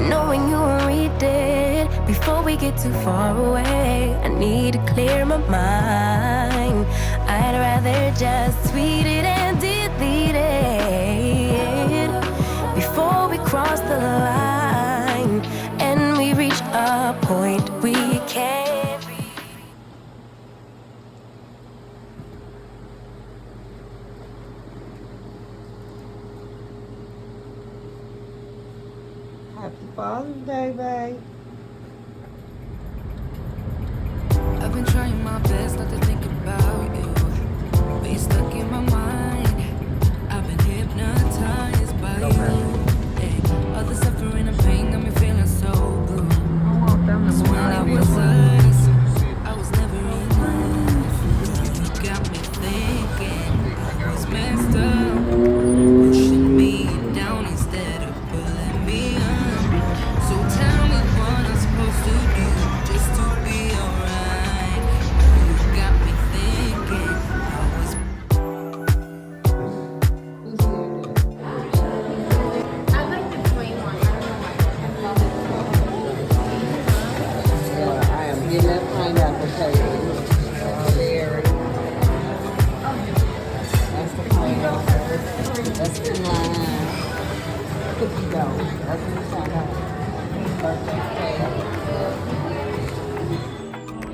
knowing you won't read it before we get too far away. I need to clear my mind. I'd rather just tweet it and delete it before we cross the line and we reach a point we can't reach. Happy Father's Day, babe. I've been trying my best not to think about you, but you're stuck in my mind. I've been hypnotized by you. Hey, all the suffering and pain got me feeling so blue. I want them to When I was us, I was never enough. You got me thinking I was messed up, pushing me down instead of pulling me up. So tell me what I'm supposed to do just to be alright. You got me thinking I was. I like the plain one. I don't know why. I am getting that pineapple cake. Strawberry. That's the pineapple. That's the lime. Cookie dough. That's what it's talking about. Birthday cake.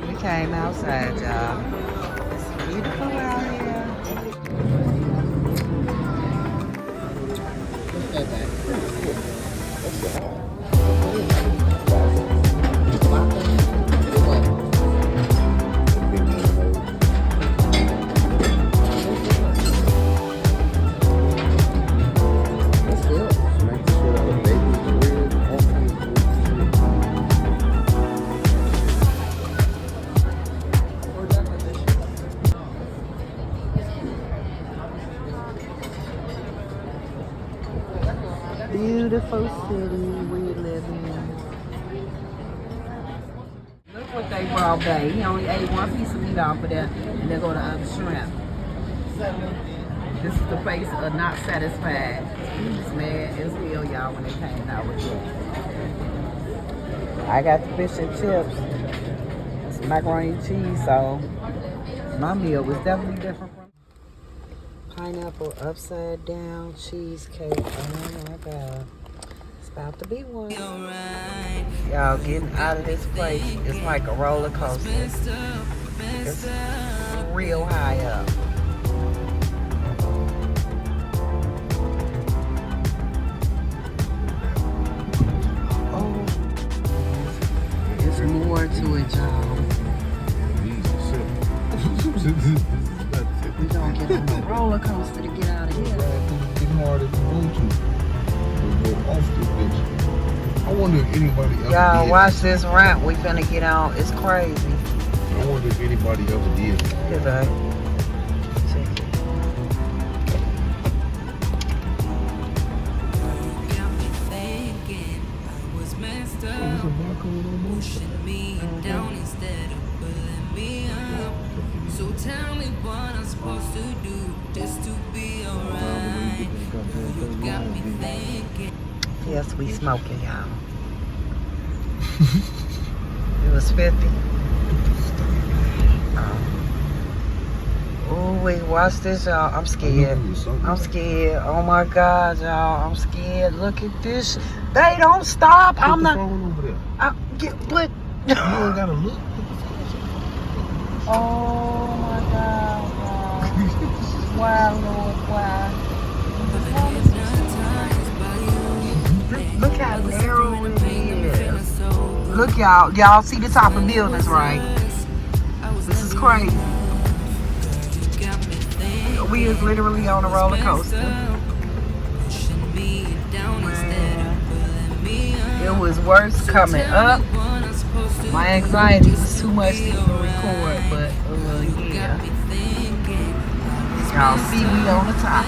We came outside, y'all. It's beautiful out here. Look at that. Beautiful city we live in. Look what they brought back. He only ate one piece of meat off of there, and they go to other shrimp. This is the face of not satisfied. He's mad as hell, y'all, when they came out with it. I got the fish and chips, some macaroni and cheese, so my meal was definitely different from pineapple upside down cheesecake. Oh my god. It's about to be one. Y'all getting out of this place. It's like a roller coaster. It's real high up. Oh, there's more to it, y'all. We gonna get on a roller coaster to get out of here. It's hard as you want to go off the bitch. I wonder if anybody ever Y'all did. watch this ramp we finna get on. It's crazy. I wonder if anybody ever did. Here, babe. Check it. Got me thinking I was messed There's a up, barcode on most. pushing me down instead of pulling me up. So tell me what I'm supposed to do just to be alright. You got me thinking. Yes, we smoking, y'all. It was 50. Oh, wait, watch this, y'all. I'm scared. I'm scared. Oh my God, y'all. I'm scared. Look at this. They don't stop. I'm not. Over there. What? You ain't gotta look. Oh my God, y'all. Why, Lord, why? Look how narrow it is. Look, y'all. Y'all see the top of buildings, right? This is crazy. We is literally on a roller coaster. It was worse coming up. My anxiety was too much to even record, but yeah. Y'all see me on the top.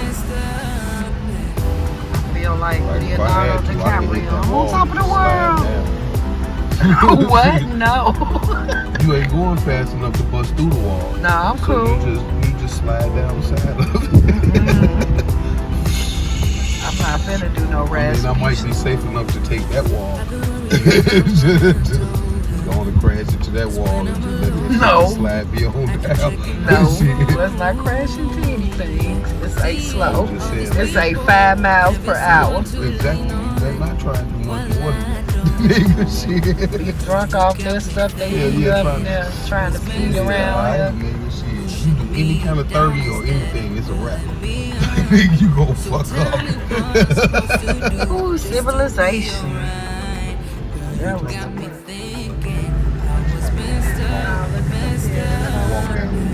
I feel like Leonardo DiCaprio on top of the world. What? No. You ain't going fast enough to bust through the wall. No, I'm cool. So you just slide down the side of it. I'm not finna do no I rash. mean, I might be safe enough to take that wall. Going to crash into that wall and just let it No. slide me on down. No, Shit. let's not crash into anything. It's a slow. I'm just saying. It's a 5 miles per hour. Exactly. You better not try to do much more than that. Nigga, shit. You drunk off that stuff, they Yeah, you yeah, up there trying to speed around Alright, here. nigga, shit. You do any kind of 30 or anything, it's a wrap. Nigga, you gon' fuck up. Ooh, civilization. That was Got me thinking I was messed up. Walk down the